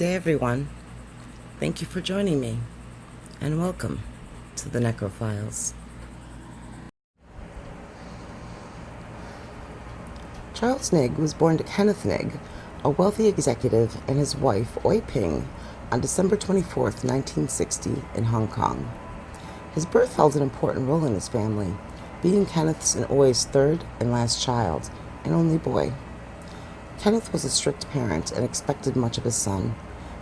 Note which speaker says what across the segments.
Speaker 1: day, everyone. Thank you for joining me, and welcome to the Necro Files. Charles Nigg was born to Kenneth Nigg, a wealthy executive, and his wife, Oi Ping, on December 24, 1960, in Hong Kong. His birth held an important role in his family, being Kenneth's and Oi's third and last child, and only boy. Kenneth was a strict parent and expected much of his son.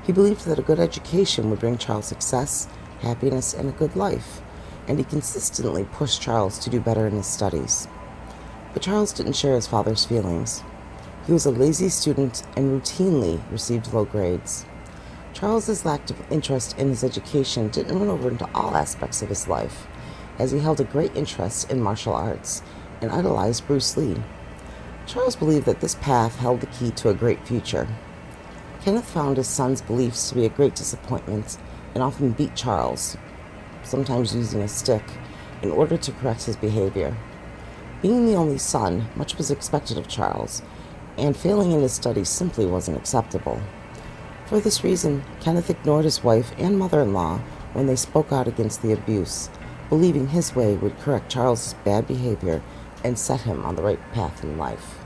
Speaker 1: He believed that a good education would bring Charles success, happiness, and a good life, and he consistently pushed Charles to do better in his studies. But Charles didn't share his father's feelings. He was a lazy student and routinely received low grades. Charles's lack of interest in his education didn't run over into all aspects of his life, as he held a great interest in martial arts and idolized Bruce Lee. Charles believed that this path held the key to a great future. Kenneth found his son's beliefs to be a great disappointment and often beat Charles, sometimes using a stick, in order to correct his behavior. Being the only son, much was expected of Charles, and failing in his studies simply wasn't acceptable. For this reason, Kenneth ignored his wife and mother-in-law when they spoke out against the abuse, believing his way would correct Charles's bad behavior and set him on the right path in life.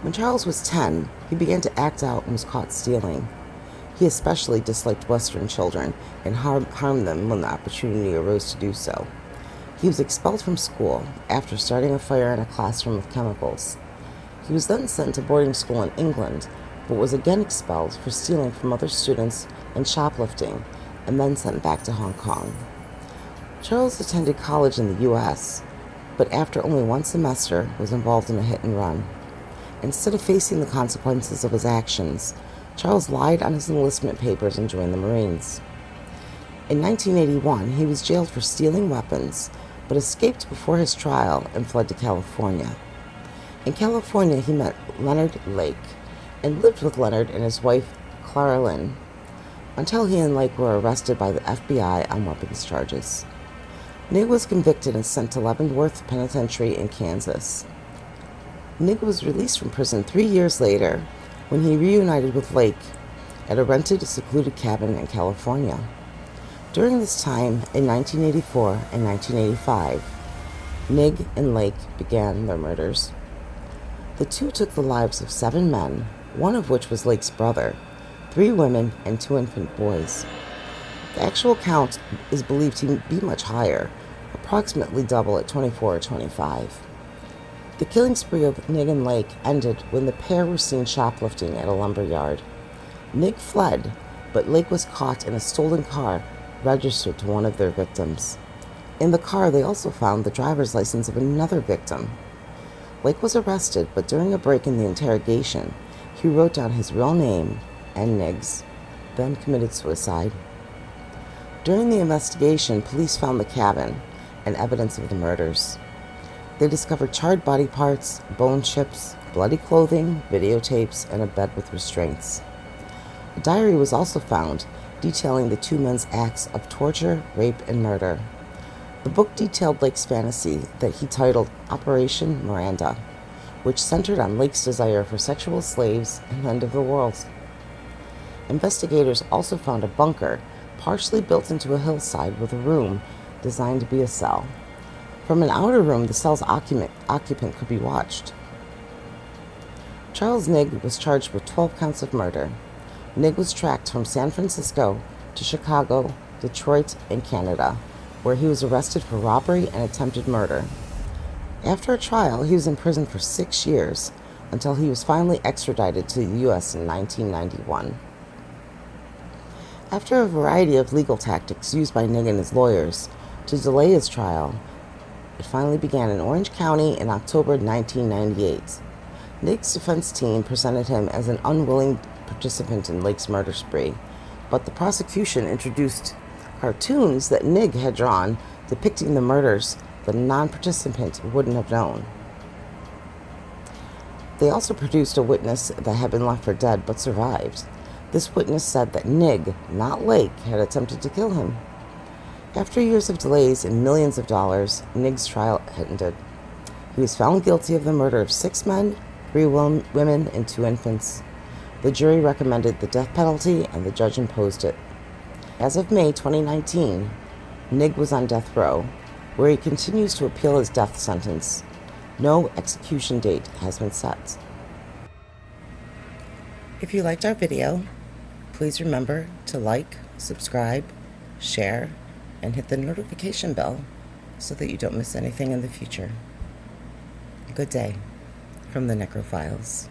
Speaker 1: When Charles was 10, he began to act out and was caught stealing. He especially disliked Western children and harmed them when the opportunity arose to do so. He was expelled from school after starting a fire in a classroom with chemicals. He was then sent to boarding school in England, but was again expelled for stealing from other students and shoplifting, and then sent back to Hong Kong. Charles attended college in the U.S., but after only one semester was involved in a hit and run. Instead of facing the consequences of his actions, Charles lied on his enlistment papers and joined the Marines. In 1981, he was jailed for stealing weapons, but escaped before his trial and fled to California. In California, he met Leonard Lake and lived with Leonard and his wife, Clara Lynn, until he and Lake were arrested by the FBI on weapons charges. Nigg was convicted and sent to Leavenworth Penitentiary in Kansas. Nigg was released from prison 3 years later when he reunited with Lake at a rented, secluded cabin in California. During this time, in 1984 and 1985, Nigg and Lake began their murders. The two took the lives of 7 men, one of which was Lake's brother, 3 women, and 2 infant boys. The actual count is believed to be much higher, approximately double at 24 or 25. The killing spree of Nigg and Lake ended when the pair were seen shoplifting at a lumber yard. Nigg fled, but Lake was caught in a stolen car registered to one of their victims. In the car, they also found the driver's license of another victim. Lake was arrested, but during a break in the interrogation, he wrote down his real name and Nigg's, then committed suicide. During the investigation, police found the cabin and evidence of the murders. They discovered charred body parts, bone chips, bloody clothing, videotapes, and a bed with restraints. A diary was also found detailing the 2 men's acts of torture, rape, and murder. The book detailed Lake's fantasy that he titled Operation Miranda, which centered on Lake's desire for sexual slaves and the end of the world. Investigators also found a bunker partially built into a hillside with a room designed to be a cell. From an outer room, the cell's occupant could be watched. Charles Nigg was charged with 12 counts of murder. Nigg was tracked from San Francisco to Chicago, Detroit, and Canada, where he was arrested for robbery and attempted murder. After a trial, he was in prison for 6 years, until he was finally extradited to the U.S. in 1991. After a variety of legal tactics used by Nigg and his lawyers to delay his trial, it finally began in Orange County in October 1998. Nigg's defense team presented him as an unwilling participant in Lake's murder spree, but the prosecution introduced cartoons that Nigg had drawn depicting the murders that a non-participant wouldn't have known. They also produced a witness that had been left for dead but survived. This witness said that Nigg, not Lake, had attempted to kill him. After years of delays and millions of dollars, Nigg's trial ended. He was found guilty of the murder of 6 men, 3 women, and 2 infants. The jury recommended the death penalty and the judge imposed it. As of May 2019, Nig was on death row, where he continues to appeal his death sentence. No execution date has been set. If you liked our video, please remember to like, subscribe, share, and hit the notification bell so that you don't miss anything in the future. Good day from the Necro Files.